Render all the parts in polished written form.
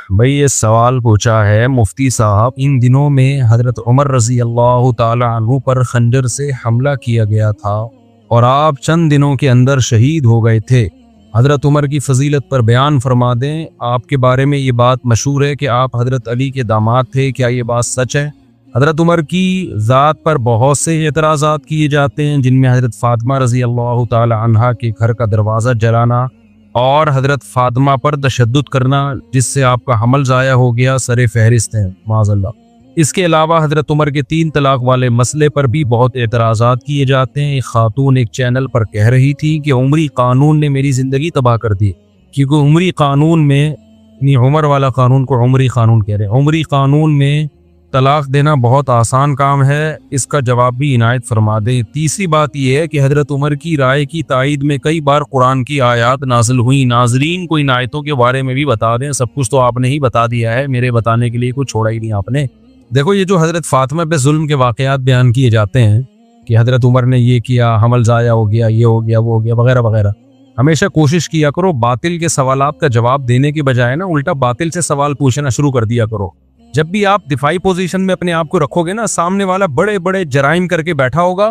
भाई ये सवाल पूछा है मुफ्ती साहब। इन दिनों में हजरत उमर रजी अल्लाह ताला अन्हु पर खंजर से हमला किया गया था और आप चंद दिनों के अंदर शहीद हो गए थे। हजरत उमर की फजीलत पर बयान फरमा दें। आपके बारे में ये बात मशहूर है कि आप हजरत अली के दामाद थे, क्या ये बात सच है? हजरत उमर की ज़ात पर बहुत से एतराज़ात किए जाते हैं, जिनमें हजरत फ़ातिमा रजी अल्लाह ताला अन्हा के घर का दरवाज़ा जलाना और हजरत फातिमा पर तशद्दुद करना, जिससे आपका हमल ज़ाया हो गया, सरे फहरिस्त हैं माज़अल्लाह। इसके अलावा हजरत उमर के 3 तलाक वाले मसले पर भी बहुत एतराज़ात किए जाते हैं। एक खातून एक चैनल पर कह रही थी कि उमरी कानून ने मेरी ज़िंदगी तबाह कर दी, क्योंकि उमरी कानून में, नहीं उमर वाला कानून को उमरी कानून कह रहे हैं, उमरी कानून में तलाक देना बहुत आसान काम है। इसका जवाब भी इनायत फरमा दें। तीसरी बात यह है कि हजरत उमर की राय की तायद में कई बार कुरान की आयत नाजिल हुई। नाजरीन को इन आयतों के बारे में भी बता दें। सब कुछ तो आपने ही बता दिया है, मेरे बताने के लिए कुछ छोड़ा ही नहीं आपने। देखो, ये जो हजरत फातिमा पे जुल्म के वाकयात बयान किए जाते हैं कि हजरत उमर ने ये किया, हमल ज़ाया हो गया, ये हो गया, वो हो गया, वगैरह वगैरह, हमेशा कोशिश किया करो बातिल के सवालात का जवाब देने के बजाय ना उल्टा बातिल से सवाल पूछना शुरू कर दिया करो। जब भी आप दिफाई पोजीशन में अपने आप को रखोगे ना, सामने वाला बड़े बड़े जराइम करके बैठा होगा,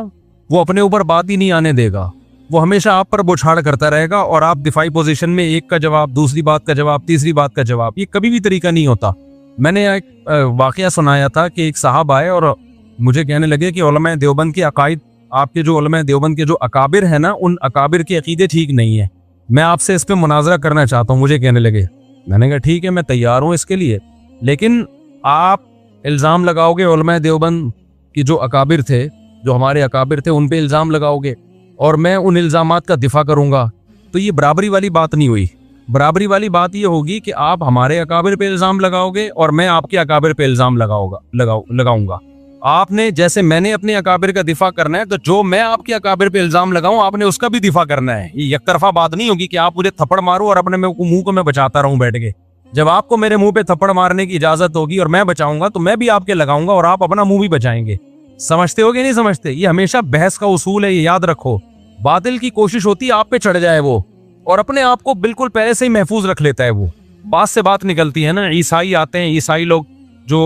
वो अपने ऊपर बात ही नहीं आने देगा, वो हमेशा आप पर बौछार करता रहेगा और आप दिफाई पोजीशन में एक का जवाब, दूसरी बात का जवाब, तीसरी बात का जवाब, ये कभी भी तरीका नहीं होता। मैंने एक वाकया सुनाया था कि एक साहब आए और मुझे कहने लगे कि उलमाए देवबंद के अकायद, आपके जो उलमाए देवबंद के जो अकाबिर है ना, उन अकाबिर के अकीदे ठीक नहीं है, मैं आपसे इस पर मुनाजरा करना चाहता हूँ। मुझे कहने लगे, मैंने कहा ठीक है, मैं तैयार हूँ इसके लिए, लेकिन आप इल्ज़ाम लगाओगे उलमाए देवबंद की जो अकाबिर थे, जो हमारे अकाबिर थे, उन पे इल्ज़ाम लगाओगे और मैं उन इल्ज़ामात का दिफा करूँगा, तो ये बराबरी वाली बात नहीं हुई। बराबरी वाली बात ये होगी कि आप हमारे अकाबिर पे इल्ज़ाम लगाओगे और मैं आपके अकाबिर पे इल्ज़ाम लगाऊंगा। आपने, जैसे मैंने अपने अकाबिर का दिफा करना है, तो जो मैं आपके अकाबिर पे इल्ज़ाम लगाऊं आपने उसका भी दिफा करना है। ये एक तरफा बात नहीं होगी कि आप मुझे थप्पड़ मारो और अपने मुंह को मैं बचाता रहूं बैठ के। जब आपको मेरे मुंह पे थप्पड़ मारने की इजाजत होगी और मैं बचाऊंगा, तो मैं भी आपके लगाऊंगा और आप अपना मुंह भी बचाएंगे। समझते हो कि नहीं समझते? ये हमेशा बहस का उसूल है, ये याद रखो। बातिल की कोशिश होती है आप पे चढ़ जाए वो, और अपने आप को बिल्कुल पहले से ही महफूज रख लेता है वो। बात से बात निकलती है ना, ईसाई आते हैं, ईसाई लोग जो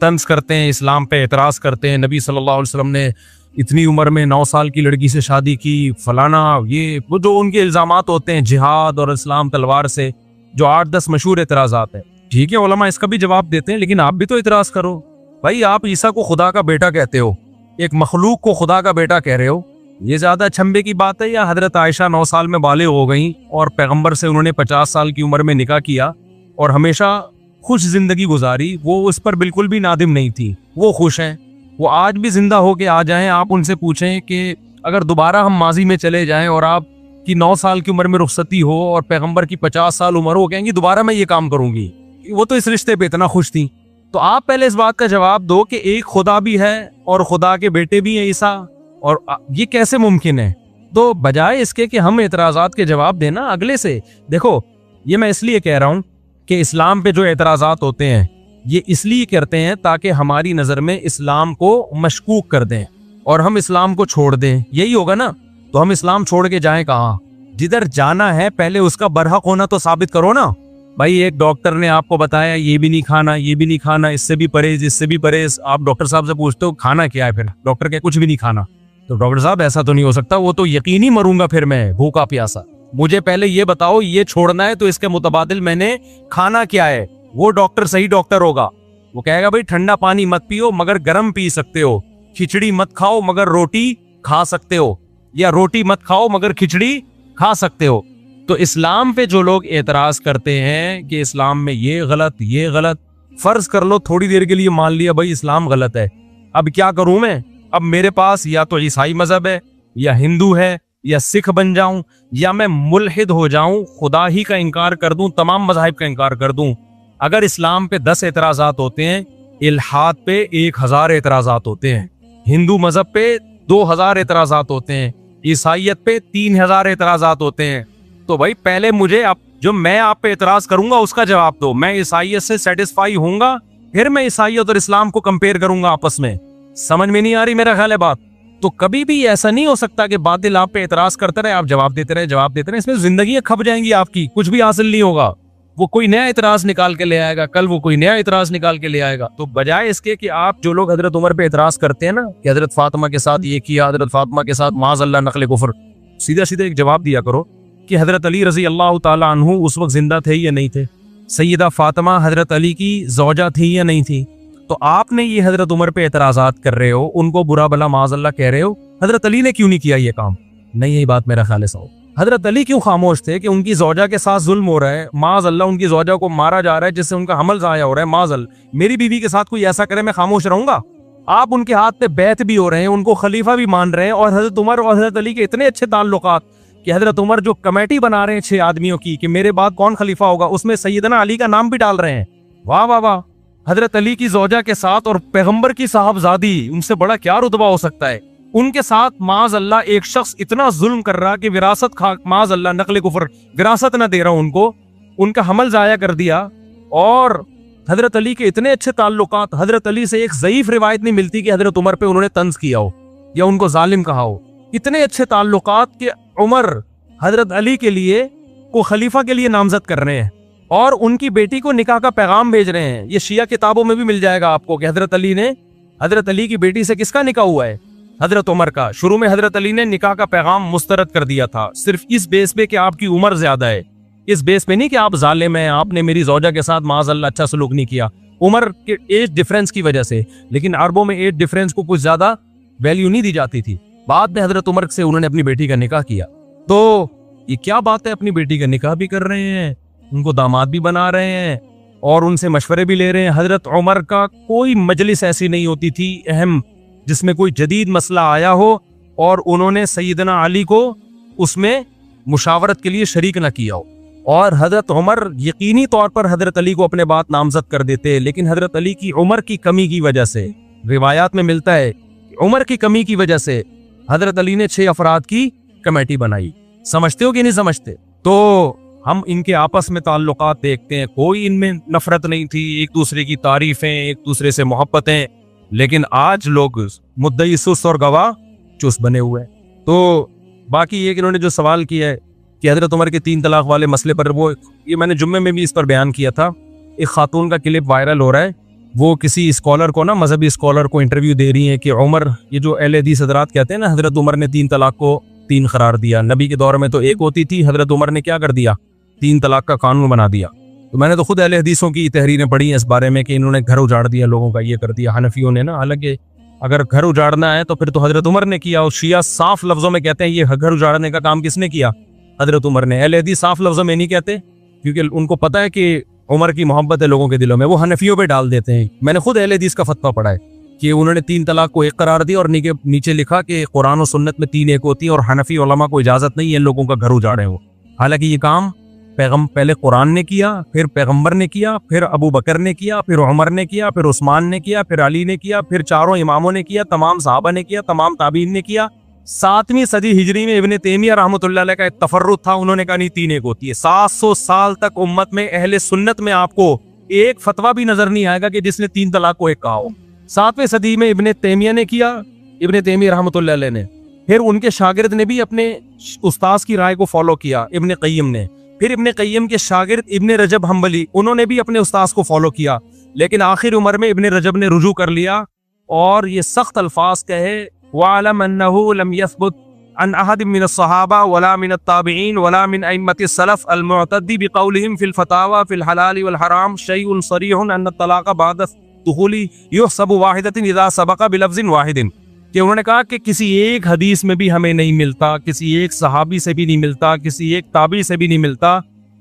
तंज करते हैं, इस्लाम पे एतराज करते हैं, नबी सल्लल्लाहु अलैहि वसल्लम ने इतनी उम्र में 9 साल की लड़की से शादी की, फलाना, ये वो जो उनके इल्जामात होते हैं जिहाद और इस्लाम तलवार से, जो 8-10 मशहूर एतराज़ात हैं। ठीक है, उलमा इसका भी जवाब देते हैं, लेकिन आप भी तो एतराज करो भाई। आप ईसा को खुदा का बेटा कहते हो, एक मखलूक को खुदा का बेटा कह रहे हो, ये ज्यादा छंबे की बात है? या हजरत आयशा 9 साल में बालिग हो गई और पैगंबर से उन्होंने 50 साल की उम्र में निकाह किया और हमेशा खुश जिंदगी गुजारी, वो उस पर बिल्कुल भी नादिम नहीं थी, वो खुश हैं, वो आज भी जिंदा होके आ जाएं। आप उनसे पूछें कि अगर दोबारा हम माजी में चले जाएं और आप कि 9 साल की उम्र में रुखसती हो और पैगंबर की 50 साल उम्र हो, कहेंगी दोबारा मैं ये काम करूंगी। वो तो इस रिश्ते पे इतना खुश थी। तो आप पहले इस बात का जवाब दो कि एक खुदा भी है और खुदा के बेटे भी हैं ईसा, और ये कैसे मुमकिन है? तो बजाय इसके कि हम एतराज़ात के जवाब देना अगले से, देखो ये मैं इसलिए कह रहा हूँ कि इस्लाम पे जो एतराज़ात होते हैं ये इसलिए करते हैं ताकि हमारी नज़र में इस्लाम को मशकूक कर दें और हम इस्लाम को छोड़ दें। यही होगा ना? तो हम इस्लाम छोड़ के जाएं कहाँ? जिधर जाना है पहले उसका बरहक होना तो साबित करो ना भाई। एक डॉक्टर ने आपको बताया ये भी नहीं खाना, ये भी नहीं खाना, इससे भी परहेज, इससे भी परहेज। आप डॉक्टर साहब से पूछते हो खाना क्या है, फिर डॉक्टर के कुछ भी नहीं खाना। तो डॉक्टर साहब ऐसा तो नहीं हो सकता, वो तो यकीनी मरूंगा फिर मैं भूखा प्यासा। मुझे पहले ये बताओ ये छोड़ना है तो इसके मुतबादिल मैंने खाना क्या है। वो डॉक्टर सही डॉक्टर होगा, वो कहेगा भाई ठंडा पानी मत पियो मगर गर्म पी सकते हो, खिचड़ी मत खाओ मगर रोटी खा सकते हो, या रोटी मत खाओ मगर खिचड़ी खा सकते हो। तो इस्लाम पे जो लोग एतराज करते हैं कि इस्लाम में ये गलत, फर्ज कर लो थोड़ी देर के लिए मान लिया भाई इस्लाम गलत है, अब क्या करूं मैं? अब मेरे पास या तो ईसाई मजहब है, या हिंदू है, या सिख बन जाऊं, या मैं मुल्हिद हो जाऊं, खुदा ही का इनकार कर दूं, तमाम मज़ाहिब का इनकार कर दूं। अगर इस्लाम पे 10 एतराज़ात होते हैं, इल्हाद पे 1000 एतराज़ात होते हैं, हिंदू मजहब पे 2000 एतराज़ात होते हैं, ईसाइयत पे 3000 एतराज़ात होते हैं। तो भाई पहले मुझे जो मैं आप पे एतराज करूंगा उसका जवाब दो। मैं ईसाइयत से सेटिस्फाई होऊंगा, फिर मैं ईसाइयत और इस्लाम को कंपेयर करूंगा आपस में। समझ में नहीं आ रही मेरा ख्याल है बात? तो कभी भी ऐसा नहीं हो सकता कि बातिल आप पे एतराज करते रहे, आप जवाब देते रहे। इसमें जिंदगी खप जाएंगी आपकी, कुछ भी हासिल नहीं होगा। वो कोई नया इतराज निकाल के ले आएगा, कल वो कोई नया इतराज निकाल के ले आएगा। तो बजाय इसके कि आप जो लोग हजरत उमर पे इतराज करते हैं ना कि हजरत फातिमा के साथ ये किया, हजरत फातिमा के साथ माज़अल्लाह नकल कुफर, सीधा सीधा एक जवाब दिया करो कि हजरत अली रजी अल्लाह ताला अन्हु उस वक्त जिंदा थे या नहीं थे, सैयदा फातिमा हजरत अली की ज़ौजा थी या नहीं थी। तो आपने ये हजरत उमर पे एतराज़ात कर रहे हो, उनको बुरा भला माज़अल्लाह कह रहे हो, हजरत अली ने क्यों नहीं किया ये काम? नहीं, यही बात मेरा ख्याल है साहब। हजरत अली क्यों खामोश थे कि उनकी ज़ौजा के साथ जुल्म हो रहा है, माज़अल्लाह उनकी ज़ौजा को मारा जा रहा है जिससे उनका हमल ज़ाया हो रहा है, माज़अल्लाह मेरी बीवी के साथ कोई ऐसा करे मैं खामोश रहूंगा? आप उनके हाथ पे बैत भी हो रहे हैं, उनको खलीफा भी मान रहे हैं, और हजरत उमर और हजरत अली के इतने अच्छे ताल्लुकात कि हजरत उमर जो कमेटी बना रहे हैं 6 आदमियों की कि मेरे बाद कौन खलीफा होगा, उसमें सैयदना अली का नाम भी डाल रहे हैं। वाह वाह वाह। हजरत अली की ज़ौजा के साथ और पैगंबर की साहबजादी, उनसे बड़ा क्या रुतबा हो सकता है? उनके साथ माज़अल्लाह एक शख्स इतना जुल्म कर रहा कि विरासत खा, माज़अल्लाह नकल कुफर, विरासत ना दे रहा उनको, उनका हमल जाया कर दिया। और हजरत अली के इतने अच्छे ताल्लुकात, हजरत अली से एक ज़ईफ रिवायत नहीं मिलती कि हजरत उमर पे उन्होंने तंज किया हो या उनको जालिम कहा हो। इतने अच्छे ताल्लुकात कि उमर हजरत अली के लिए को खलीफा के लिए नामजद कर रहे हैं और उनकी बेटी को निकाह का पैगाम भेज रहे हैं। ये शिया किताबों में भी मिल जाएगा आपको कि हजरत अली ने, हजरत अली की बेटी से किसका निकाह हुआ है? हजरत उमर का। शुरू में हजरत अली ने निकाह का पैगाम मुस्तरद कर दिया था, सिर्फ इस बेस पे कि आपकी उम्र ज्यादा है, इस बेस पे नहीं कि आप जालिम हैं, आपने मेरी ज़ौजा के साथ माज़अल्लाह अच्छा सलूक नहीं किया, उम्र के एज डिफरेंस की वजह से। लेकिन अरबों में एज डिफरेंस को कुछ ज्यादा वैल्यू नहीं दी जाती थी। बाद में हजरत उमर से उन्होंने अपनी बेटी का निकाह किया। तो ये क्या बात है, अपनी बेटी का निकाह भी कर रहे हैं, उनको दामाद भी बना रहे हैं और उनसे मशवरे भी ले रहे हैं। हजरत उमर का कोई मजलिस ऐसी नहीं होती थी अहम जिसमें कोई जदीद मसला आया हो और उन्होंने सैयदना अली को उसमें मुशावरत के लिए शरीक न किया हो। और हजरत उमर यकीनी तौर पर हजरत अली को अपने बात नामजद कर देते, लेकिन हजरत अली की उम्र की कमी की वजह से, रिवायात में मिलता है उम्र की कमी की वजह से हजरत अली ने 6 अफराद की कमेटी बनाई। समझते हो कि नहीं समझते? तो हम इनके आपस में ताल्लुकात देखते हैं, कोई इनमें नफरत नहीं थी, एक दूसरे की तारीफें, एक दूसरे से मोहब्बतें। लेकिन आज लोग मुद्दई सुस्त और गवाह चुस्त बने हुए हैं। तो बाकी ये कि इन्होंने जो सवाल किया है कि हजरत उमर के 3 तलाक वाले मसले पर, वो ये मैंने जुम्मे में भी इस पर बयान किया था। एक खातून का क्लिप वायरल हो रहा है, वो किसी स्कॉलर को ना, मजहबी स्कॉलर को इंटरव्यू दे रही है कि उमर, ये जो अहले हदीस हजरात कहते हैं ना, हजरत उमर ने 3 तलाक को 3 करार दिया, नबी के दौर में तो 1 होती थी, हजरत उमर ने क्या कर दिया, 3 तलाक का कानून बना दिया। तो मैंने तो खुद अहले हदीसों की तहरीरें पढ़ी हैं इस बारे में कि इन्होंने घर उजाड़ दिया लोगों का, ये कर दिया हनफियों ने ना। हालांकि अगर घर उजाड़ना है तो फिर तो हजरत उमर ने किया, और शिया साफ लफ्जों में कहते हैं ये घर उजाड़ने का काम किसने किया, हजरत उमर ने। अहले हदीस साफ लफ्जों में नहीं कहते क्योंकि उनको पता है कि उमर की मोहब्बत है लोगों के दिलों में, वो हनफियों पे डाल देते हैं। मैंने खुद अहले हदीस का फतवा पढ़ा है कि उन्होंने 3 तलाक को 1 करार दिया और नीचे लिखा कि कुरान और सुन्नत में 3 एक होती है और हनफी उलमा को इजाजत नहीं है इन लोगों का घर उजाड़े हो। हालांकि ये काम पहले कुरान ने किया, फिर पैगंबर ने किया, फिर अबू बकर ने किया, फिर उमर ने किया, फिर उस्मान ने किया, फिर अली ने किया, फिर 4 इमामों ने किया, तमाम सहाबा ने किया, तमाम ताबीन ने किया। 7वीं सदी हिजरी में इब्ने तैमिया रहमतुल्लाह अलैह का एक तफर्रुद था, उन्होंने कहा नहीं 3 एक होती है। 700 साल तक उम्मत में अहले सुन्नत में आपको एक फतवा भी नजर नहीं आएगा कि जिसने 3 तलाक को 1 कहा हो। 7वीं सदी में इब्ने तैमिया ने किया, इब्ने तैमिया रहमतुल्लाह अलैह ने, फिर उनके शागिर्द ने भी अपने उस्ताद की राय को फॉलो किया, इब्ने क़य्यिम ने, फिर इब्ने क़य्यिम के शागिर्द इब्ने रजब हम्बली, उन्होंने भी अपने उस्ताद को फॉलो किया। लेकिन आखिर उम्र में इब्ने रजब ने रुजू कर लिया और ये सख्त अल्फाज कहे, वअलम अन्नहु लम यस्बुत अन अहद मिन अस्सहाबा वला मिन अत्ताबिईन वला मिन अइम्मति सलफ अलमुअतद्दी बिक़ौलिहिम फिल फतावा फिल हलाल वल हराम शैउन सरीहुन अन तलाक बाद दुखूली युहसबु वाहिदतिन इज़ा सबक़ा बिलफ्ज़िन वाहिदिन। कि उन्होंने कहा कि किसी एक हदीस में भी हमें नहीं मिलता, किसी एक सहाबी से भी नहीं मिलता, किसी एक ताबी से भी नहीं मिलता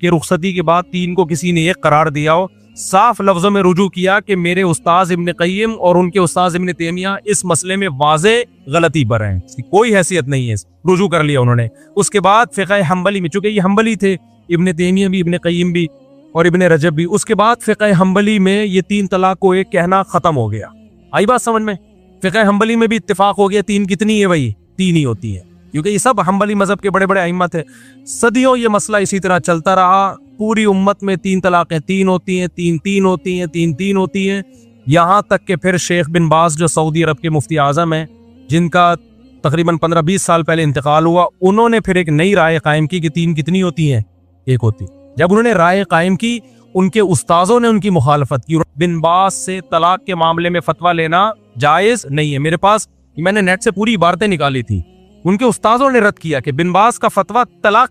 कि रुखसती के बाद 3 को किसी ने 1 करार दिया हो। साफ लफ्जों में रुजू किया कि मेरे उस्ताद इब्ने क़य्यिम और उनके उस्ताद इब्ने तैमिया इस मसले में वाज़े गलती पर हैं, इसकी कोई हैसियत नहीं है, रुजू कर लिया उन्होंने। उसके बाद फ़िक़ह हम्बली में, चूंकि ये हम्बली थे, इब्ने तैमिया भी, इब्ने क़य्यिम भी और इब्ने रजब भी, उसके बाद फ़िक़ह हम्बली में ये 3 तलाक को 1 कहना खत्म हो गया। आई बात समझ में? फ़िक़ह हम्बली में भी इत्तिफाक हो गया 3 कितनी है भाई, 3 ही होती है, क्योंकि ये सब हम्बली मजहब के बड़े बड़े अइम्मा थे। सदियों ये मसला इसी तरह चलता रहा, पूरी उम्मत में 3 तलाक़ें 3 होती हैं, 3 होती हैं, 3 होती हैं, यहाँ तक कि फिर शेख बिन बाज जो सऊदी अरब के मुफ्ती आज़म हैं, जिनका तकरीबन 15-20 साल पहले इंतकाल हुआ, उन्होंने फिर एक नई राय कायम की कि 3 कितनी होती हैं, 1 होती। जब उन्होंने राय कायम की उनके उस्ताजों ने उनकी मुखालफत की। बिन बाज से तलाक के मामले में फतवा लेना जायज नहीं है। मेरे पास, मैंने नेट से पूरी इबारतें निकाली थी, उनके उस्ताजों ने रद्द किया कि बिन बाज का फतवा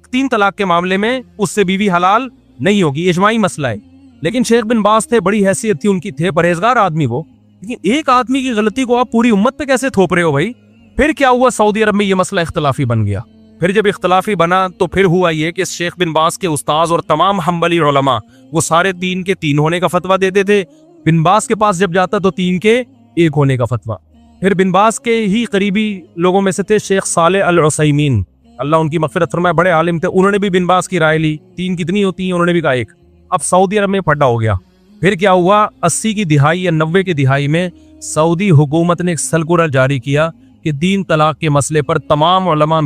तीन तलाक के मामले में उससे बीवी हलाल नहीं होगी, इजमाई मसला है। लेकिन शेख बिन बाज थे, बड़ी हैसियत थी उनकी, थे परहेजगार आदमी वो। लेकिन एक आदमी की गलती को आप पूरी उम्मत पे कैसे थोप रहे हो भाई? फिर क्या हुआ, सऊदी अरब में ये मसला इख्तलाफी बन गया। फिर जब इख्तलाफी बना तो फिर हुआ ये कि शेख बिन बाज के उस्ताज और तमाम हम्बली उलमा वो सारे 3 के 3 होने का फतवा देते थे। बिन बाज के पास जब जाता तो 3 के 1 होने का फतवा। फिर बिन बाज के ही करीबी लोगों में से थे शेख साले अल उसैमीन, अल्लाह उनकी मग़फ़िरत फरमाए, बड़े आलिम थे। उन्होंने भी बिन बाज की राय ली, 3 कितनी होती है, उन्होंने भी कहा 1। अब सऊदी अरब में फड्डा हो गया। फिर क्या हुआ, 80 की दिहाई या 90 की दिहाई में सऊदी हुकूमत ने एक सर्कुलर जारी किया कि 3 तलाक के मसले पर तमाम उलमा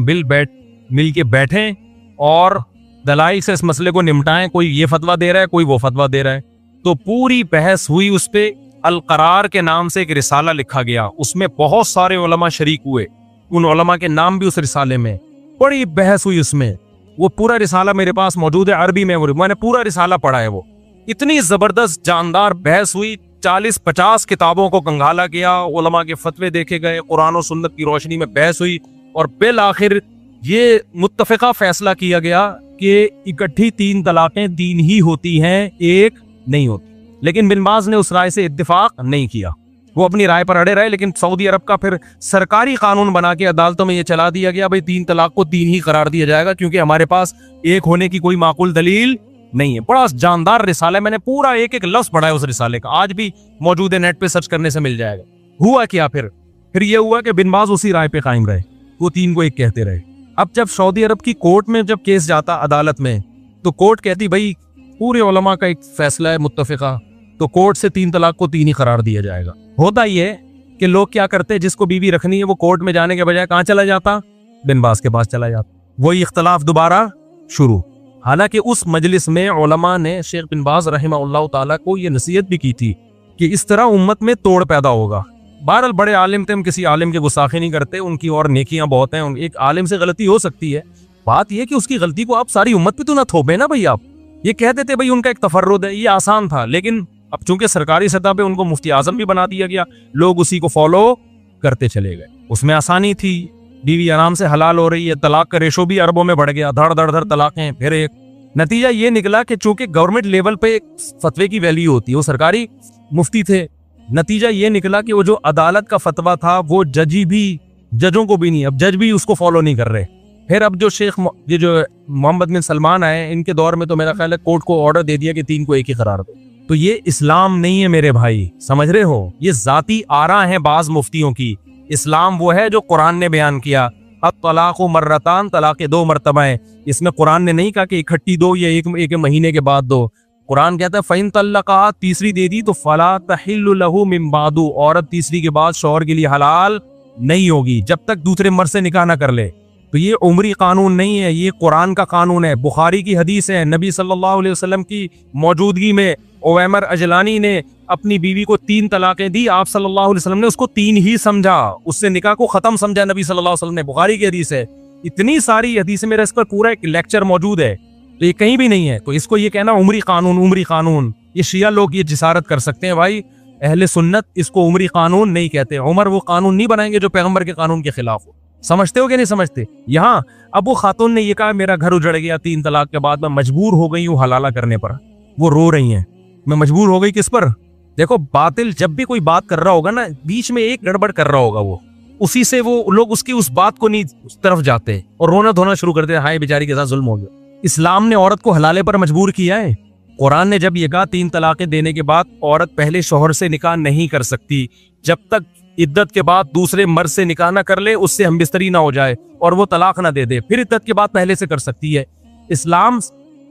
मिल के बैठें और दलाइल से इस मसले को निपटाएं। कोई ये फतवा दे रहा है, कोई वो फतवा दे रहा है। तो पूरी बहस हुई, उस पे अल करार के नाम से एक रिसाला लिखा गया, उसमें बहुत सारे उलमा शरीक हुए, उन उलमा के नाम भी उस रिसाले में। बड़ी बहस हुई उसमें, वो पूरा रिसाला मेरे पास मौजूद है अरबी में, मैंने पूरा रिसाला पढ़ा है। वो इतनी जबरदस्त जानदार बहस हुई, 40-50 किताबों को कंगाला किया, उलमा के फतवे देखे गए, कुरान और सुन्नत की रोशनी में बहस हुई और बिल आखिर ये मुत्तफ़िका फैसला किया गया कि इकट्ठी 3 तलाकें 3 ही होती हैं, 1 नहीं होती। लेकिन बिन बाज ने उस राय से इत्तिफाक नहीं किया, वो अपनी राय पर अड़े रहे। लेकिन सऊदी अरब का फिर सरकारी कानून बना के अदालतों में ये चला दिया गया, भाई 3 तलाक को 3 ही करार दिया जाएगा, क्योंकि हमारे पास 1 होने की कोई माकूल दलील नहीं है। बड़ा जानदार रिसाला है, मैंने पूरा एक एक लफ्ज पढ़ा है उस रिसाले का, आज भी मौजूद है, नेट पे सर्च करने से मिल जाएगा। हुआ क्या, फिर ये हुआ कि बिन बाज उसी राय पे कायम रहे, वो 3 को 1 कहते रहे। अब जब सऊदी अरब की कोर्ट में जब केस जाता अदालत में, तो कोर्ट कहती भाई पूरे उलमा का एक फैसला है मुत्तफ़िका, तो कोर्ट से 3 तलाक को 3 ही करार दिया जाएगा। होता ये कि लोग क्या करते, जिसको बीवी रखनी है वो कोर्ट में जाने के बजाय कहाँ चला जाता, बिन बाज के पास चला जाता, वही इख्तलाफ दोबारा शुरू। हालांकि उस मजलिस में उलमा ने शेख बिन बाज रहमहुल्लाह ताला को ये नसीहत भी की थी कि इस तरह उम्मत में तोड़ पैदा होगा। बहरहाल बड़े आलिम थे, हम किसी आलिम के गुस्ताखी नहीं करते, उनकी और नेकियां बहुत हैं। एक आलिम से गलती हो सकती है, बात यह कि उसकी गलती को आप सारी उम्मत पे तो ना थोपे ना भाई। आप ये कह देते भाई उनका एक तफर्रुद है, ये आसान था। लेकिन अब चूंकि सरकारी सतह पे उनको मुफ्ती आजम भी बना दिया गया, लोग उसी को फॉलो करते चले गए। उसमें आसानी थी, बीवी आराम से हलाल हो रही है, तलाक का रेशो भी अरबों में बढ़ गया, धड़ धड़ धड़ तलाकें। फिर एक नतीजा ये निकला कि चूंकि गवर्नमेंट लेवल पे फतवे की वैल्यू होती है, वो सरकारी मुफ्ती थे, नतीजा ये निकला कि वो जो अदालत का फतवा था वो जजों को भी नहीं, अब जज भी उसको फॉलो नहीं कर रहे। फिर अब जो ये जो मोहम्मद बिन सलमान आए, इनके दौर में तो मेरा ख्याल है कोर्ट को ऑर्डर दे दिया कि 3 को 1 ही करार दो। तो ये इस्लाम नहीं है मेरे भाई, समझ रहे हो, ये जाती आरा है बाज मुफ्तियों की। इस्लाम वो है जो कुरान ने बयान किया, अब तलाक मर्रतान, तलाक 2 मरतबा है। इसमें कुरान ने नहीं कहा कि इकट्ठी दो या एक महीने के बाद दो। कुरान कहता है फ़इन तल्लक़ा, तीसरी दे दी तो फला तहिल्लु लहू मिन बादु, औरत तीसरी के बाद शौहर के लिए हलाल नहीं होगी जब तक दूसरे मर्द से निकाह न कर ले। तो ये उम्री कानून नहीं है, ये कुरान का कानून है। बुखारी की हदीस है, नबी सल्लल्लाहु अलैहि वसल्लम की मौजूदगी में उवैमर अजलानी ने अपनी बीवी को 3 तलाकें दी। आप सल्लल्लाहु अलैहि वसल्लम ने उसको 3 ही समझा, उससे निकाह को खत्म समझा नबी सल्लल्लाहु अलैहि वसल्लम ने। बुखारी की हदीस है, इतनी सारी हदीसें, मेरा इस पर पूरा एक लेक्चर मौजूद है, तो ये कहीं भी नहीं है। तो इसको ये कहना उम्री कानून, ये शिया लोग ये जिसारत कर सकते हैं भाई, अहले सुन्नत इसको उम्री कानून नहीं कहते। उमर वो कानून नहीं बनाएंगे जो पैगंबर के कानून के खिलाफ हो। समझते हो कि नहीं समझते? यहाँ अब वो खातून ने ये कहा मेरा घर उजड़ गया 3 तलाक के बाद, मैं मजबूर हो गई हूँ हलाला करने पर। वो रो रही हैं, मैं मजबूर हो गई किस पर? देखो, बातिल जब भी कोई बात कर रहा होगा ना, बीच में एक गड़बड़ कर रहा होगा, वो उसी से वो लोग उसकी उस बात को नहीं उस तरफ जाते और रोना धोना शुरू करते हैं, हाय बेचारी के साथ जुल्म हो गया। इस्लाम ने औरत को हलाले पर मजबूर किया है। कुरान ने जब ये कहा 3 तलाकें देने के बाद औरत पहले शौहर से निकाह नहीं कर सकती जब तक इद्दत के बाद दूसरे मर्द से निकाह ना कर ले, उससे हमबिस्तरी ना हो जाए और वो तलाक ना दे दे, फिर इद्दत के बाद पहले से कर सकती है। इस्लाम,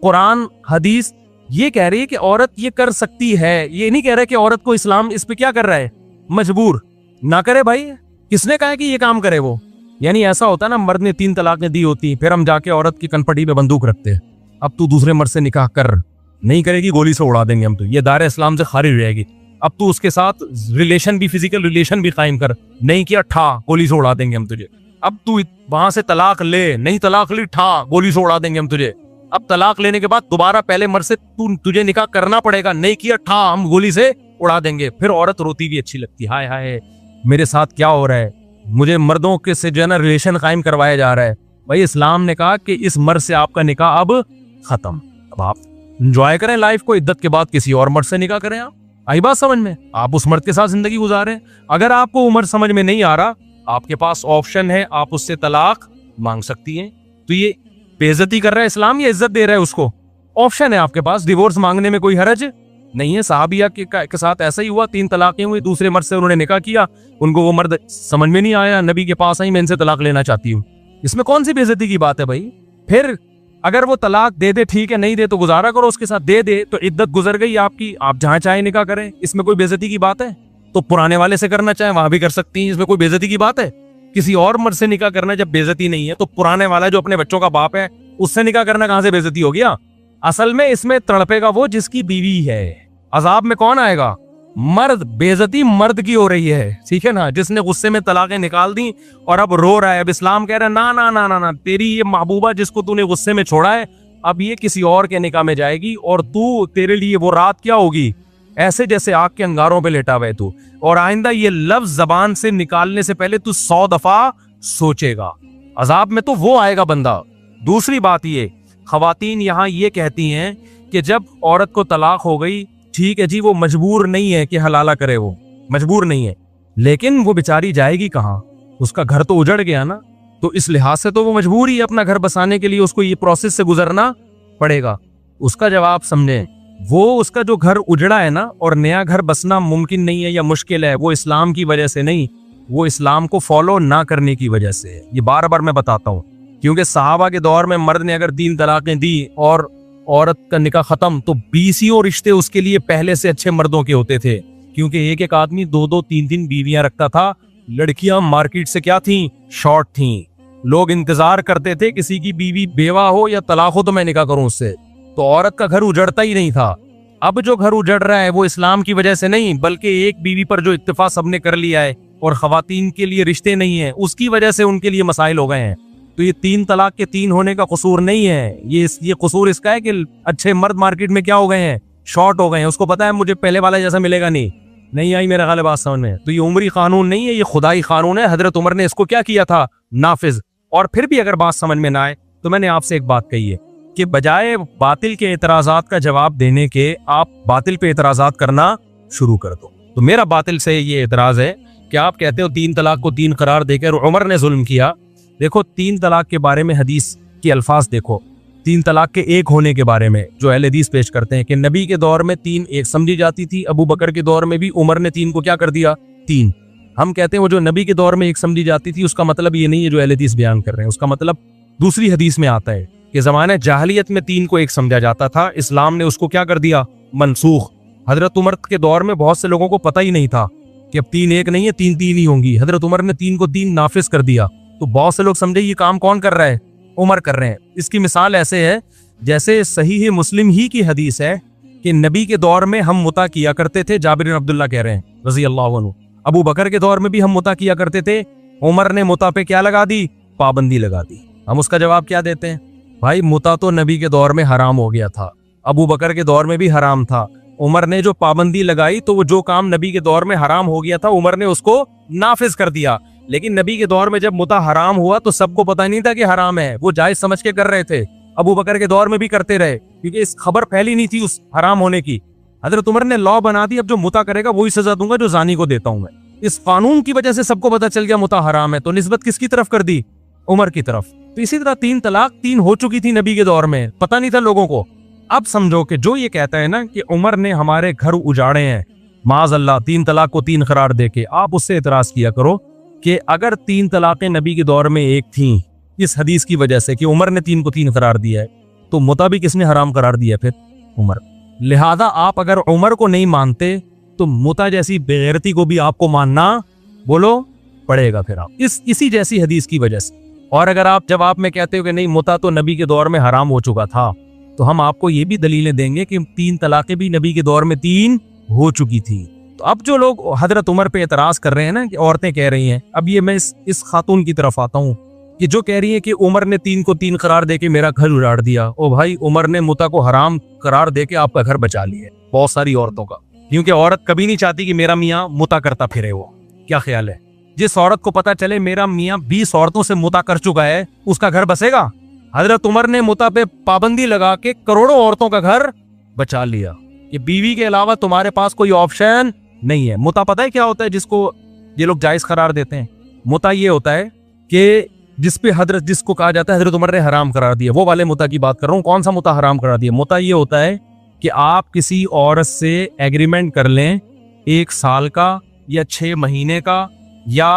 कुरान, हदीस ये कह रही है कि औरत ये कर सकती है, ये नहीं कह रहा कि औरत को इस्लाम इस पे क्या कर रहा है, मजबूर ना करे। भाई किसने कहा कि ये काम करे वो? यानी ऐसा होता है ना, मर्द ने 3 तलाकें दी होती, फिर हम जाके औरत की कनपटी पे बंदूक रखते हैं, अब तू दूसरे मर्द से निकाह कर, नहीं करेगी गोली से उड़ा देंगे हम, तो ये दायरे इस्लाम से खारिज रहेगी। अब तू उसके साथ रिलेशन भी, फिजिकल रिलेशन भी कायम कर, नहीं किया ठा गोली से उड़ा देंगे हम तुझे। अब तू वहां से तलाक ले, नहीं तलाक ली ठा गोली से उड़ा देंगे हम तुझे। अब तलाक लेने के बाद दोबारा पहले मर्द से तुझे निकाह करना पड़ेगा, नहीं किया ठा हम गोली से उड़ा देंगे। फिर औरत रोती भी अच्छी लगती, हाय हाय मेरे साथ क्या हो रहा है, मुझे मर्दों के से जो है ना रिलेशन कायम करवाया जा रहा है। भाई इस्लाम ने कहा कि इस मर्द से आपका निकाह अब खत्म, अब आप एंजॉय करें लाइफ को, इद्दत के बाद किसी और मर्द से निकाह करें। आप आई बात समझ में, आप उस मर्द के साथ जिंदगी गुजारें। अगर आपको उम्र समझ में नहीं आ रहा, आपके पास ऑप्शन है, आप उससे तलाक मांग सकती हैं। तो ये बेइज्जती कर रहा है इस्लाम या इज्जत दे रहा है उसको? ऑप्शन है आपके पास, डिवोर्स मांगने में कोई हरज नहीं है। सहाबिया के साथ ऐसा ही हुआ, 3 तलाकें हुई, दूसरे मर्द से उन्होंने निकाह किया, उनको वो मर्द समझ में नहीं आया, नबी के पास आई, मैं इनसे तलाक लेना चाहती हूँ। इसमें कौन सी बेइज्जती की बात है भाई? फिर अगर वो तलाक दे दे ठीक है, नहीं दे तो गुजारा करो उसके साथ, दे दे तो इद्दत गुजर गई आपकी, आप जहां चाहे निकाह करें, इसमें कोई बेइज्जती की बात है? तो पुराने वाले से करना चाहे वहां भी कर सकती हैं, इसमें कोई बेइज्जती की बात है? किसी और मर्द से निकाह करना जब बेइज्जती नहीं है, तो पुराने वाला जो अपने बच्चों का बाप है उससे निकाह करना कहां से बेइज्जती हो गया? असल में इसमें तड़पेगा वो जिसकी बीवी है, अजाब में कौन आएगा? मर्द। बेइज्जती मर्द की हो रही है, ठीक है ना, जिसने गुस्से में तलाकें निकाल दी और अब रो रहा है। अब इस्लाम कह रहा है ना ना ना ना ना, तेरी ये महबूबा जिसको तूने गुस्से में छोड़ा है, अब ये किसी और के निकाह में जाएगी, और तू, तेरे लिए वो रात क्या होगी, ऐसे जैसे आग के अंगारों पे लेटा हुआ है तू। और आइंदा ये लफ्ज जबान से निकालने से पहले तू 100 दफा सोचेगा, अजाब में तो वो आएगा बंदा। दूसरी बात ये, खवातीन यहाँ ये कहती हैं कि जब औरत को तलाक हो गई, ठीक है जी, वो मजबूर नहीं है कि हलाला करे, वो मजबूर नहीं है, लेकिन वो बेचारी जाएगी कहाँ? उसका घर तो उजड़ गया ना, तो इस लिहाज से तो वो मजबूर ही अपना घर बसाने के लिए, उसको ये प्रोसेस से गुजरना पड़ेगा। उसका जवाब समझें, वो उसका जो घर उजड़ा है ना, और नया घर बसना मुमकिन नहीं है या मुश्किल है, वो इस्लाम की वजह से नहीं, वो इस्लाम को फॉलो ना करने की वजह से है। ये बार बार मैं बताता हूँ, क्योंकि सहाबा के दौर में मर्द ने अगर 3 तलाकें दी और औरत का निकाह खत्म, तो 20 रिश्ते उसके लिए पहले से अच्छे मर्दों के होते थे, क्योंकि एक एक आदमी 2-2 3-3 बीवियां रखता था। लड़कियां मार्केट से क्या थीं? शॉर्ट थीं। लोग इंतजार करते थे किसी की बीवी बेवा हो या तलाक हो तो मैं निकाह करूं उससे। तो औरत का घर उजड़ता ही नहीं था। अब जो घर उजड़ रहा है वो इस्लाम की वजह से नहीं, बल्कि एक बीवी पर जो इत्तेफाक सबने कर लिया है और खवातीन के लिए रिश्ते नहीं है, उसकी वजह से उनके लिए मसाइल हो गए हैं। तो ये 3 तलाक के 3 होने का कसूर नहीं है, ये कसूर इसका है कि अच्छे मर्द मार्केट में क्या हो गए हैं? शॉर्ट हो गए हैं। उसको पता है मुझे पहले वाला जैसा मिलेगा नहीं आई मेरा ख्याल बात समझ में। तो ये उमरी कानून नहीं है, ये खुदाई कानून है। हजरत उमर ने इसको क्या किया था? नाफिज। और फिर भी अगर बात समझ में ना आए तो मैंने आपसे एक बात कही है कि बजाय बातिल के एतराजात का जवाब देने के, आप बातिल पे एतराजात करना शुरू कर दो। तो मेरा बातिल से ये एतराज है कि आप कहते हो 3 तलाक को 3 करार देकर उमर ने जुल्म किया। देखो 3 तलाक के बारे में हदीस के अल्फाज देखो, 3 तलाक के 1 होने के बारे में जो अहले हदीस पेश करते हैं कि नबी के दौर में 3 1 समझी जाती थी, अबू बकर के दौर में भी उमर ने 3 को क्या कर दिया? 3। हम कहते हैं वो जो नबी के दौर में 1 समझी जाती थी, उसका मतलब ये नहीं है जो अहले हदीस बयान कर रहे हैं। उसका मतलब दूसरी हदीस में आता है कि जमाने जाहिलियत में 3 को 1 समझा जाता था, इस्लाम ने उसको क्या कर दिया? मनसूख। हजरत उमर के दौर में बहुत से लोगों को पता ही नहीं था कि अब 3 1 नहीं है, 3 3 ही होंगी। हजरत उमर ने 3 को 3 नाफिज कर दिया, तो बहुत से लोग समझे ये काम कौन कर रहा है? उमर कर रहे हैं। इसकी मिसाल ऐसे है जैसे सहीह मुस्लिम ही की हदीस है कि नबी के दौर में हम मुता किया करते थे, जाबिर बिन अब्दुल्लाह कह रहे हैं रजी अल्लाह अन्हु। अबू बकर के दौर में भी हम मुता किया करते थे, उमर ने मुता पे क्या लगा दी? पाबंदी लगा दी। हम उसका जवाब क्या देते हैं? भाई मुता तो नबी के दौर में हराम हो गया था, अबू बकर के दौर में भी हराम था, उमर ने जो पाबंदी लगाई तो वो जो काम नबी के दौर में हराम हो गया था उमर ने उसको नाफिज कर दिया। लेकिन नबी के दौर में जब मुता हराम हुआ तो सबको पता नहीं था कि हराम है, वो जायज समझ के कर रहे थे। अबू बकर के दौर में भी करते रहे क्योंकि इस खबर फैली नहीं थी उस हराम होने की। हजरत उमर ने लॉ बना दी, अब जो मुता करेगा वही सजा दूंगा जो जानी को देता हूं मैं। इस कानून की वजह से सबको पता चल गया मुता हराम है, तो निस्बत किसकी तरफ कर दी? उमर की तरफ। तो इसी तरह 3 तलाक 3 हो चुकी थी नबी के दौर में, पता नहीं था लोगों को। अब समझो कि जो ये कहता है ना कि उमर ने हमारे घर उजाड़े हैं, माज अल्लाह 3 तलाक को 3 करार देके, आप उससे एतराज किया करो कि अगर 3 तलाकें नबी के दौर में 1 थीं इस हदीस की वजह से कि उमर ने 3 को 3 करार दिया है, तो मुता भी किसने हराम करार दिया? फिर उमर। लिहाजा आप अगर उमर को नहीं मानते तो मुता जैसी बेगैरती को भी आपको मानना बोलो पड़ेगा फिर आप इसी जैसी हदीस की वजह से। और अगर आप जवाब में कहते हो कि नहीं मुता तो नबी के दौर में हराम हो चुका था, तो हम आपको ये भी दलीलें देंगे कि 3 तलाकें भी नबी के दौर में 3 हो चुकी थी। तो अब जो लोग हजरत उमर पे एतराज कर रहे हैं ना कि औरतें कह रही हैं, अब ये मैं इस खातून की तरफ आता हूँ कि जो कह रही है कि उमर ने 3 को 3 करार देके मेरा घर उजाड़ दिया, ओ भाई उमर ने मुता को हराम करार देके आपका घर बचा लिया बहुत सारी औरतों का, क्योंकि औरत कभी नहीं चाहती कि मेरा मियाँ मुता करता फिरे। वो क्या ख्याल है, जिस औरत को पता चले मेरा मियाँ 20 औरतों से मुता कर चुका है उसका घर बसेगा? हजरत उमर ने मुता पे पाबंदी लगा के करोड़ों औरतों का घर बचा लिया। ये बीवी के अलावा तुम्हारे पास कोई ऑप्शन नहीं है। मुता पता है क्या होता है जिसको ये लोग जायज करार देते हैं? मुता ये होता है कि जिसको कहा जाता है हजरत उमर ने हराम करार दिया, वो वाले मुता की बात कर रहा हूँ। कौन सा मुता हराम करार दिया? मुता ये होता है कि आप किसी औरत से एग्रीमेंट कर लें 1 साल का या 6 महीने का या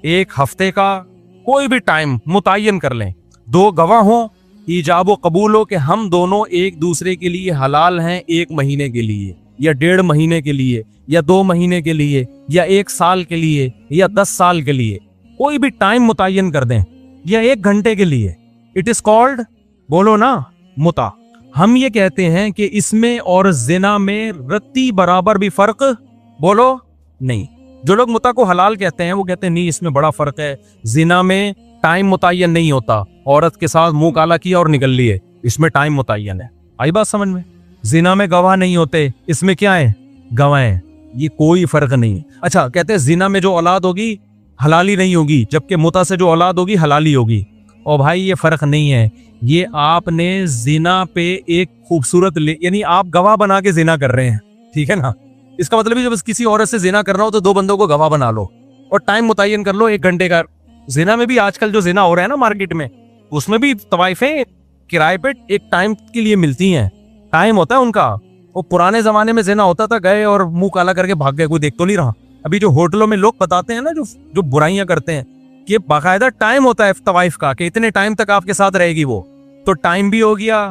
1 हफ्ते का, कोई भी टाइम मुतय्यन कर लें, 2 गवाह हों, ईजाब व कबूल हो कि हम दोनों एक दूसरे के लिए हलाल हैं 1 महीने के लिए या 1.5 महीने के लिए या 2 महीने के लिए या 1 साल के लिए या 10 साल के लिए, कोई भी टाइम मुतय्यन कर दें या 1 घंटे के लिए। इट इज कॉल्ड, बोलो ना, मुता। हम ये कहते हैं कि इसमें और जिना में रत्ती बराबर भी फर्क, बोलो, नहीं। जो लोग मुता को हलाल कहते हैं वो कहते हैं नहीं इसमें बड़ा फर्क है, जिना में टाइम मुतय्यन नहीं होता, औरत के साथ मुंह काला किया और निकल लिए, इसमें टाइम मुतय्यन है। आई बात समझ में? जिना में गवाह नहीं होते, इसमें क्या है, गवाह है, ये कोई फर्क नहीं। अच्छा, कहते हैं जिना में जो औलाद होगी हलाली नहीं होगी, जबकि मुता से जो औलाद होगी हलाली होगी। और भाई ये फर्क नहीं है, ये आपने जिना पे एक खूबसूरत यानी आप गवाह बना के जिना कर रहे हैं, ठीक है ना? इसका मतलब है जब किसी औरत से जिना करना हो तो 2 बंदों को गवाह बना लो और टाइम मुतय्यन कर लो 1 घंटे का। जिना में भी आजकल जो जिना हो रहा है ना मार्केट में, उसमें भी तवाइफें किराए पे एक टाइम के लिए मिलती हैं, टाइम होता है उनका। वो पुराने जमाने में जिना होता था, गए और मुंह काला करके भाग गए, कोई देख तो नहीं रहा। अभी जो होटलों में लोग बताते हैं ना, जो बुराइयां करते हैं, कि बाकायदा टाइम होता है तवाइफ का कि इतने टाइम तक आपके साथ रहेगी वो, तो टाइम भी हो गया।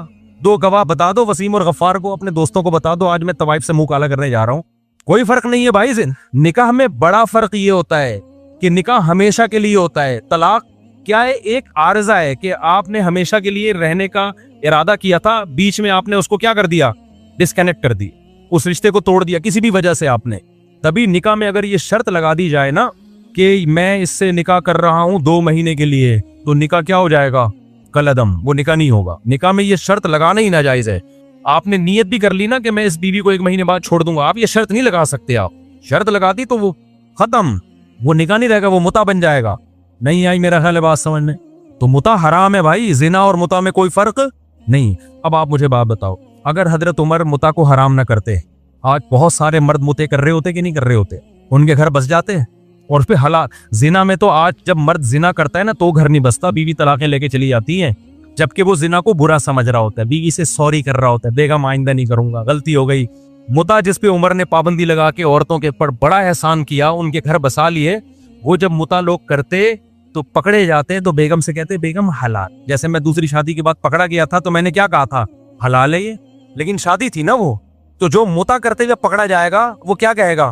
2 गवाह बता दो, वसीम और गफ्फार को, अपने दोस्तों को बता दो आज मैं तवाइफ से मुंह काला करने जा रहा हूँ। कोई फर्क नहीं है भाई। निकाह में बड़ा फर्क ये होता है कि निकाह हमेशा के लिए होता है। तलाक क्या है, एक आर्जा है कि आपने हमेशा के लिए रहने का इरादा किया था, बीच में आपने उसको क्या कर दिया, डिस्कनेक्ट कर दी, उस रिश्ते को तोड़ दिया किसी भी वजह से आपने। तभी निकाह में अगर ये शर्त लगा दी जाए ना कि मैं इससे निकाह कर रहा हूं 2 महीने के लिए, तो निकाह क्या हो जाएगा, कलअदम, वो निकाह नहीं होगा। निकाह में ये शर्त लगाना ही नाजायज है। आपने नियत भी कर ली ना कि मैं इस बीवी को 1 महीने बाद छोड़ दूंगा, आप ये शर्त नहीं लगा सकते। आप शर्त लगा दी तो वो खत्म, वो निकाह नहीं रहेगा, वो मुता बन जाएगा। नहीं आई मेरा ख्याल है बात समझ में? तो मुता हराम है भाई, जिना और मुता में कोई फर्क नहीं। अब आप मुझे बात बताओ, अगर हजरत उमर मुता को हराम ना करते, आज बहुत सारे मर्द मुते कर रहे होते कि नहीं कर रहे होते? उनके घर बस जाते हैं। और फिर हलाल जिना में तो आज जब मर्द जिना करता है ना तो घर नहीं बसता, बीवी तलाकें लेके चली जाती है, जबकि वो जिना को बुरा समझ रहा होता है, बीवी से सॉरी कर रहा होता है, बेगम आइंदा नहीं करूंगा, गलती हो गई। मुता जिस पे उमर ने पाबंदी लगा के औरतों के ऊपर बड़ा एहसान किया, उनके घर बसा लिए, वो जब मुता लोग करते तो पकड़े जाते तो बेगम से कहते बेगम हलाल। जैसे मैं दूसरी शादी के बाद पकड़ा गया था तो मैंने क्या कहा था, हलाल है ये, लेकिन शादी थी ना वो। तो जो मुता करते हुए पकड़ा जाएगा वो क्या कहेगा,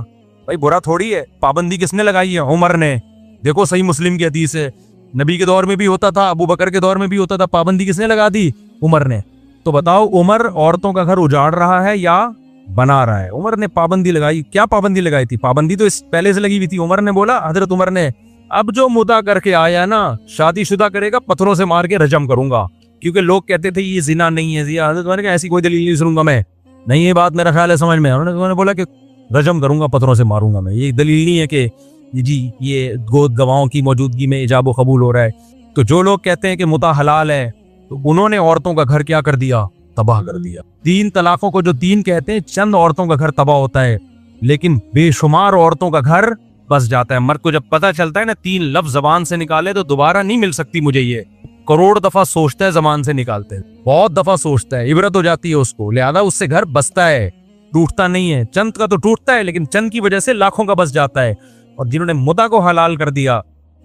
भाई बुरा थोड़ी है, पाबंदी किसने लगाई है, उमर ने। देखो सही मुस्लिम की हदीस है, नबी के दौर में भी होता था, अबू बकर के दौर में भी होता था, पाबंदी किसने लगा दी, उमर ने। तो बताओ उमर औरतों का घर उजाड़ रहा है या बना रहा है? उमर ने पाबंदी लगाई। क्या पाबंदी लगाई थी? पाबंदी तो इस पहले से लगी हुई थी। उमर ने बोला, हजरत उमर ने, अब जो मुता करके आया ना, शादीशुदा करेगा, पत्थरों से मार के रजम करूंगा। क्योंकि लोग कहते थे ये जिना नहीं है, हजरत उमर ने कहा ऐसी कोई दलील नहीं सुनूंगा मैं, नहीं ये बात मेरा ख्याल है समझ में। उन्होंने बोला कि रजम करूंगा, पत्थरों से मारूंगा मैं, ये दलील नहीं है कि जी ये गोद गवाहों की मौजूदगी में इजाब कबूल हो रहा है। तो जो लोग कहते हैं कि मुता हलाल है, तो उन्होंने औरतों का घर क्या कर दिया, तबाह कर दिया। 3 तलाकों को जो 3 कहते हैं, चंद औरतों का घर तबाह होता है, लेकिन बेशुमार औरतों का घर बस जाता है। मर्द को जब पता चलता है ना 3 लफ्ज जबान से निकाले तो दोबारा नहीं मिल सकती मुझे, ये करोड़ दफा सोचता है जबान से निकालते हैं, बहुत दफा सोचता है, इबरत हो जाती है उसको, लिहाजा उससे घर बसता है, टूटता नहीं है। चंद का तो टूटता है, लेकिन चंद की वजह से लाखों का बस जाता है। और जिन्होंने मुता को हलाल कर दिया,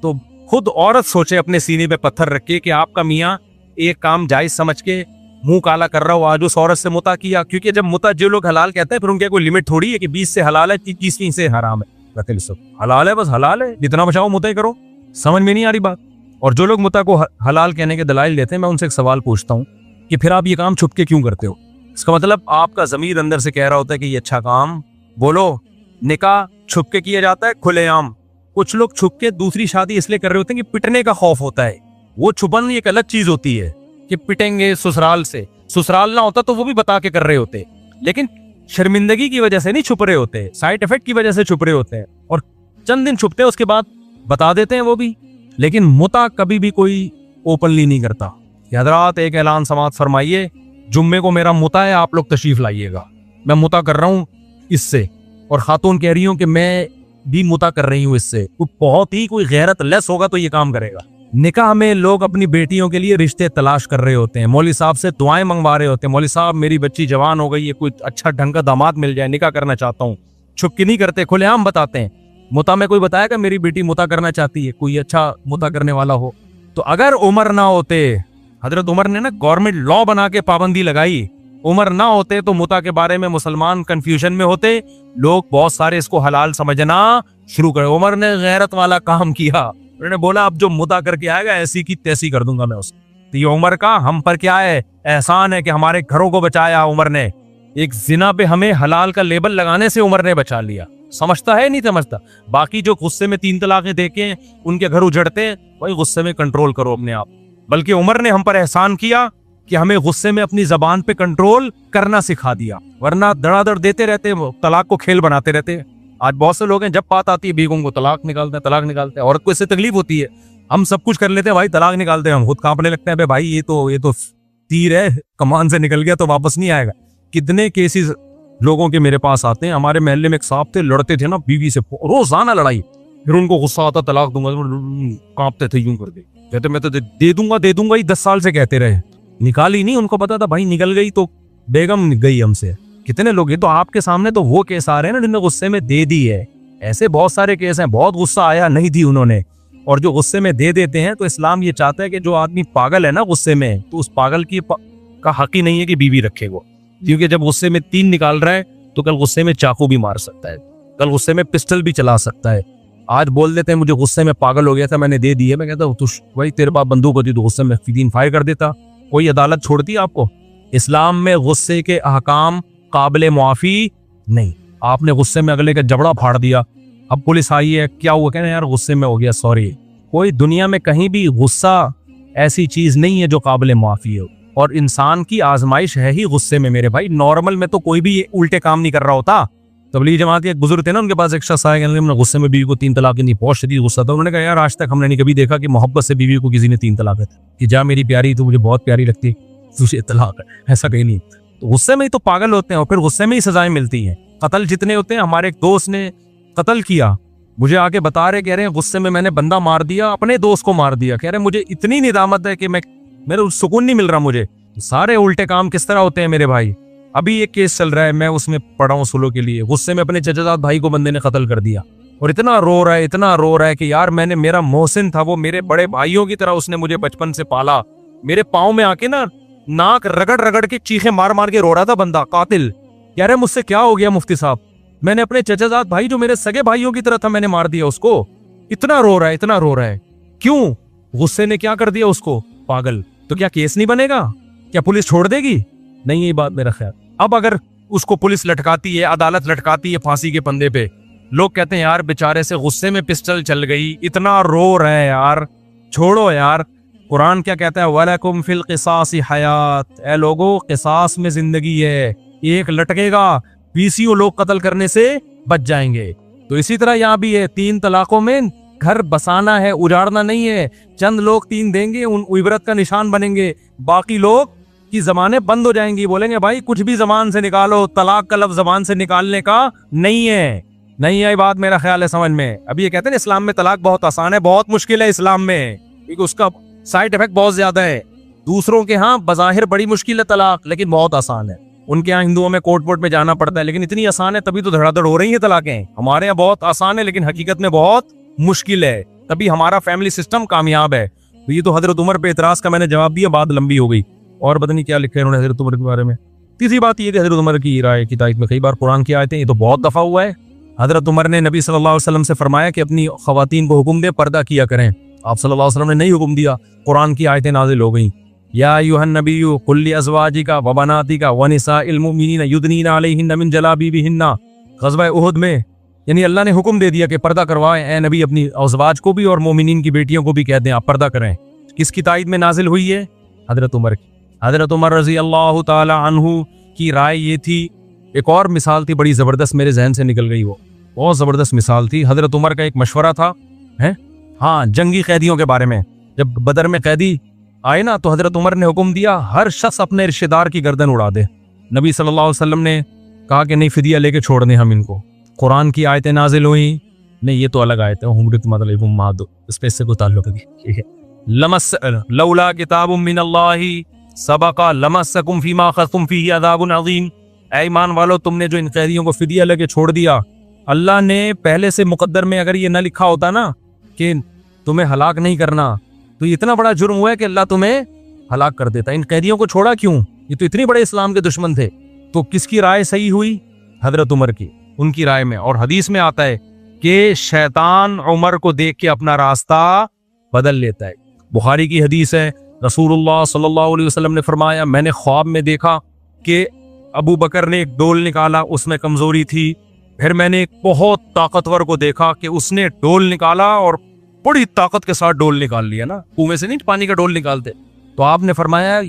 तो खुद औरत सोचे अपने सीने पे पत्थर रख के कि आपका मियाँ एक काम जायज समझ के मुंह काला कर रहा हो, आज उस औरत से मुता किया। क्योंकि जब मुता जो लोग हलाल कहते हैं, फिर उनके कोई लिमिट थोड़ी है कि 20 से हलाल है, 30 से हराम है। हलाल है, बस हलाल है, जितना बचाओ मुता ही करो। समझ में नहीं आ रही बात? और जो लोग मुता को हलाल कहने के दलाइल देते हैं, मैं उनसे एक सवाल पूछता हूँ कि फिर आप ये काम छुप के क्यों करते हो? इसका मतलब आपका जमीर अंदर से कह रहा होता है कि ये अच्छा काम, बोलो, निकाह छुप के किया जाता है खुलेआम। कुछ लोग छुप के दूसरी शादी इसलिए कर रहे होते हैं कि पिटने का खौफ होता है वो छुपन एक अलग चीज होती है कि पिटेंगे ससुराल से, ससुराल ना होता तो वो भी बता के कर रहे होते, लेकिन शर्मिंदगी की वजह से नहीं छुप रहे होते, साइड इफेक्ट की वजह से छुप रहे होते हैं और चंद दिन छुपते हैं, उसके बाद बता देते हैं वो भी। लेकिन मुता कभी भी कोई ओपनली नहीं करता। हजरात एक ऐलान समात फरमाइए, जुम्मे को मेरा मुता है, आप लोग तशरीफ लाइएगा, मैं मुता कर रहा हूँ इससे, और खातून कह रही हूँ कि मैं भी मुता कर रही हूँ इससे। वो बहुत ही कोई गैरत लेस होगा तो ये काम करेगा। निकाह में लोग अपनी बेटियों के लिए रिश्ते तलाश कर रहे होते हैं, मौलवी साहब से दुआएं मंगवा रहे होते हैं, मौलवी साहब मेरी बच्ची जवान हो गई है, कोई अच्छा ढंग का दामाद मिल जाए, निकाह करना चाहता हूँ। छुपकी नहीं करते, खुलेआम बताते हैं। मुता में कोई बताएगा मेरी बेटी मुता करना चाहती है, कोई अच्छा मुता करने वाला हो। तो अगर उमर ना होते, हजरत उमर ने ना गवर्नमेंट लॉ बना के पाबंदी लगाई, उमर ना होते तो मुता के बारे में मुसलमान कंफ्यूजन में होते, लोग बहुत सारे इसको हलाल समझना शुरू करे। उमर ने गैरत वाला काम किया, उन्होंने बोला अब जो मुता करके आएगा ऐसी की तैसी कर दूंगा मैं उसको। तो ये उमर का हम पर क्या है एहसान है कि हमारे घरों को बचाया उमर ने। एक जिना पे हमें हलाल का लेबल लगाने से उमर ने बचा लिया। समझता है नहीं समझता। बाकी जो गुस्से में 3 तलाकें देके उनके घर उजड़ते हैं, वही गुस्से में कंट्रोल करो अपने आप। बल्कि उमर ने हम पर एहसान किया कि हमें गुस्से में अपनी जबान पे कंट्रोल करना सिखा दिया, वरना धड़ाधड़ देते रहते, तलाक को खेल बनाते रहते। आज बहुत से लोग हैं जब बात आती है बीगों को तलाक निकालते हैं। औरत को इससे तकलीफ होती है, हम सब कुछ कर लेते हैं भाई, तलाक निकालते हैं, हम खुद कांपने लगते हैं, भाई ये तो तीर है, कमान से निकल गया तो वापस नहीं आएगा। कितने केसेस लोगों के मेरे पास आते हैं। हमारे मोहल्ले में एक साहब थे, लड़ते थे ना बीवी से, रोजाना लड़ाई, फिर उनको गुस्सा आता तलाक दूंगा, कांपते थे यूं करके, कहते मैं तो दे दूंगा ही 10 साल से कहते रहे, निकाली नहीं। उनको पता था भाई निकल गई तो बेगम गई हमसे। कितने लोग, ये तो आपके सामने तो वो केस आ रहे हैं ना जिन्होंने गुस्से में दे दी है। ऐसे बहुत सारे केस हैं, बहुत गुस्सा आया नहीं दी उन्होंने, और जो गुस्से में दे देते हैं। तो इस्लाम ये चाहता है कि जो आदमी पागल है ना गुस्से में, तो उस पागल का हक ही नहीं है कि बीवी रखे वो, क्योंकि जब गुस्से में 3 निकाल रहा है तो कल गुस्से में चाकू भी मार सकता है, कल गुस्से में पिस्टल भी चला सकता है। आज बोल देते हैं मुझे गुस्से में पागल हो गया था मैंने दे दी है, मैं कहता हूँ वही तेरे पास बंदूक होती तो गुस्से में 3 फायर कर देता, कोई अदालत छोड़ती आपको? इस्लाम में गुस्से के अहकाम काबिल मुआफी नहीं। आपने गुस्से में अगले का जबड़ा फाड़ दिया, अब पुलिस आई है, क्या हुआ, कहना यार गुस्से में हो गया सॉरी। कोई दुनिया में कहीं भी गुस्सा ऐसी चीज नहीं है जो काबिल मुआफी हो, और इंसान की आजमाइश है ही गुस्से में मेरे भाई। नॉर्मल में तो कोई भी उल्टे काम नहीं कर रहा होता। तबलीग जमात एक बुजुर्ग थे ना, उनके पास एक शख्स आया, गुस्से में बीवी को 3 तलाक की, बहुत शदीद गुस्सा था। उन्होंने कहा यार आज तक हमने नहीं कभी देखा कि मोहब्बत से बीवी को किसी ने 3 तलाक दी, कि जा मेरी प्यारी तो मुझे बहुत प्यारी लगती है तुझे तलाक है, ऐसा कहीं नहीं। तो गुस्से में ही तो पागल होते हैं, और फिर गुस्से में ही सजाएं मिलती हैं। कत्ल जितने होते हैं, हमारे एक दोस्त ने कत्ल किया, मुझे आके बता रहे, कह रहे हैं गुस्से में मैंने बंदा मार दिया, अपने दोस्त को मार दिया। कह रहे मुझे इतनी निदामत है कि मेरे सुकून नहीं मिल रहा मुझे। सारे उल्टे काम किस तरह होते हैं मेरे भाई। अभी एक केस चल रहा है, मैं उसमें पढ़ा हूँ सुलो के लिए। गुस्से में अपने चचाजाद भाई को बंदे ने कत्ल कर दिया, और इतना रो रहा है कि यार मेरा मोहसिन था, वो मेरे बड़े भाइयों की तरह उसने मुझे बचपन से पाला। मेरे पाँव में आके ना नाक रगड़ के चीखे मार के रो रहा था बंदा, कातिल। कह रहे मुझसे क्या हो गया मुफ्ती साहब, मैंने अपने चचाजाद भाई जो मेरे सगे भाइयों की तरह था मैंने मार दिया उसको। इतना रो रहा है, क्यों? गुस्से ने क्या कर दिया उसको, पागल। तो क्या केस नहीं बनेगा? क्या पुलिस छोड़ देगी? नहीं, ये बात मेरा ख्याल। अब अगर उसको पुलिस लटकाती है, अदालत लटकाती है फांसी के पंदे पे, लोग कहते हैं यार बेचारे से गुस्से में पिस्टल चल गई, इतना रो रहे हैं यार, छोड़ो यार। कुरान क्या कहता है, वलकुम फिल क़िसास हयात, ए लोगों क़िसास में जिंदगी है। एक लटकेगा, 20 लोग कत्ल करने से बच जाएंगे। तो इसी तरह यहाँ भी है, 3 तलाकों में घर बसाना है, उजाड़ना नहीं है। चंद लोग 3 देंगे, उन इबरत का निशान बनेंगे, बाकी लोग की जबानें बंद हो जाएंगी, बोलेंगे भाई कुछ भी जबान से निकालो, तलाक का लफ्ज जबान से निकालने का नहीं है बात, मेरा ख्याल है समझ में। अभी ये कहते हैं इस्लाम में तलाक बहुत आसान है, बहुत मुश्किल है इस्लाम में, क्योंकि उसका साइड इफेक्ट बहुत ज्यादा है। दूसरों के यहाँ बज़ाहिर बड़ी मुश्किल है तलाक, लेकिन बहुत आसान है। उनके यहाँ हिंदुओं में कोर्ट में जाना पड़ता है, लेकिन इतनी आसान है तभी तो धड़ाधड़ हो रही है तलाकें। हमारे यहाँ बहुत आसान है, लेकिन हकीकत में बहुत मुश्किल है, तभी हमारा फैमिली सिस्टम कामयाब है। तो ये तो हजरत उमर पे इतराज का मैंने जवाब दिया, बात लंबी हो गई, और पता नहीं क्या लिखा है उन्होंने हजरत उमर के बारे में। तीसरी बात ये कि हजरत उमर की राय की तायद में कई बार कुरान की आयतें, ये तो बहुत दफा हुआ है। हजरत उमर ने नबी सल्लल्लाहु अलैहि वसल्लम से फरमाया कि अपनी खवातीन को हुक्म दे पर्दा किया करें। आप सल्लल्लाहु अलैहि वसल्लम ने नहीं हुक्म दिया, कुरान की आयतें नाजिल हो गई, या अय्युहन नबिय्यु कुल ली अज़वाजिका व बनातिका व निसाइल मुमिनीना युदनीना अलैहिन्ना मिन जलाबीबिहिन्ना। ग़ज़वा उहुद में यानी अल्लाह ने हुक्म दे दिया कि पर्दा करवाएं। ए नबी अपनी अज़वाज को भी और मोमिनीन की बेटियों को भी कह दें आप पर्दा करें। किसकी तायद में नाजिल हुई है? हजरत उमर की। हजरत उमर रजी अल्लाह ताला अन्हु की राय ये थी। एक और मिसाल थी बड़ी जबरदस्त, मेरे जहन से निकल गई, वो बहुत जबरदस्त मिसाल थी। हजरत उमर का एक मशवरा था, है हाँ, जंगी कैदियों के बारे में। जब बदर में कैदी आए ना, तो हजरत उमर ने हुक्म दिया हर शख्स अपने रिश्तेदार की गर्दन उड़ा दे। नबी सल्लल्लाहु अलैहि वसल्लम ने कहा कि नहीं, फिदिया लेके छोड़ दें हम इनको। कुरान की आयतें नाजिल हुई, नहीं ये तो अलग आयत है, हुमरत मतलब मादो, इस पे इससे कोई ताल्लुक नहीं, ठीक है। लमस लौला किताबुम मिनल्लाहि सबका लमस्सकुम फीमा अखज़्तुम फीही अज़ाबुन अज़ीम। ऐ ईमान वालो, तुमने जो इन कैदियों को फिदिया लेके छोड़ दिया, अल्लाह ने पहले से मुकद्दर में अगर ये न लिखा होता ना कि तुम्हें हलाक नहीं करना, तो ये इतना बड़ा जुर्म हुआ है कि अल्लाह तुम्हें हलाक कर देता। इन कैदियों को छोड़ा क्यों? ये तो इतने बड़े इस्लाम के दुश्मन थे। तो किसकी राय सही हुई? हजरत उमर की, उनकी राय में। और हदीस में आता है कि शैतान उमर को देख के अपना रास्ता बदल लेता है। बुखारी की हदीस है, रसूलुल्लाह सल्लल्लाहु अलैहि वसल्लम ने फरमाया, मैंने ख्वाब में देखा कि अबू बकर ने एक डोल निकाला, उसमें कमजोरी थी। फिर मैंने एक बहुत ताकतवर को देखा कि उसने डोल निकाला और बड़ी ताकत के साथ डोल निकाल लिया ना, कुएं से नहीं पानी का डोल निकालते। तो आपने फरमाया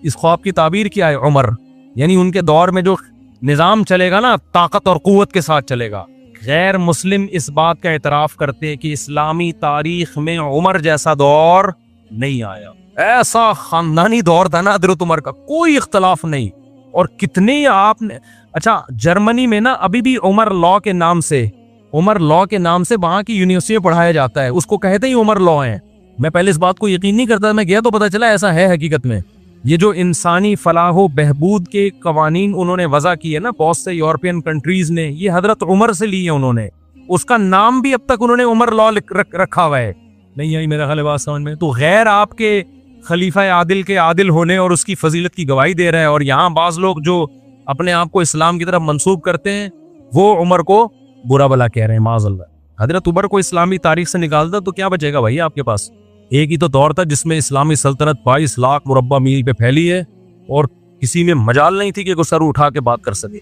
इस ख्वाब की ताबीर क्या है? उमर, यानी उनके दौर में जो निजाम चलेगा ना, ताकत और कुव्वत के साथ चलेगा। गैर मुस्लिम इस बात का एतराफ करते हैं कि इस्लामी तारीख में उमर जैसा दौर नहीं आया। ऐसा खानदानी दौर था ना हजरत उमर का, कोई इख्तलाफ नहीं। और कितने आपने, अच्छा जर्मनी में ना अभी भी उमर लॉ के नाम से वहां की यूनिवर्सिटी में पढ़ाया जाता है, उसको कहते ही उमर लॉ है। मैं पहले इस बात को यकीन नहीं करता, मैं गया तो पता चला ऐसा है हकीकत में। ये जो इंसानी फलाह बहबूद के कवानीन उन्होंने वज़ा किए ना बहुत से यूरोपियन कंट्रीज ने, ये हजरत उमर से लिए उन्होंने। उसका नाम भी अब तक उन्होंने उमर लॉ रखा हुआ है। नहीं आई मेरा ख्याल बात समझ में? तो गैर आपके खलीफा आदिल के आदिल होने और उसकी फजीलत की गवाही दे रहा है, और यहाँ बाज लोग जो अपने आप को इस्लाम की तरफ मंसूब करते हैं वो उमर को बुरा भला कह रहे हैं, माज़अल्लाह। हजरत उमर को इस्लामी तारीख से निकाल दो तो क्या बचेगा भाई आपके पास? एक ही तो दौर था जिसमें इस्लामी सल्तनत 22 लाख मुरब्बा मील पे फैली है और किसी में मजाल नहीं थी कि वो सर उठा के बात कर सके।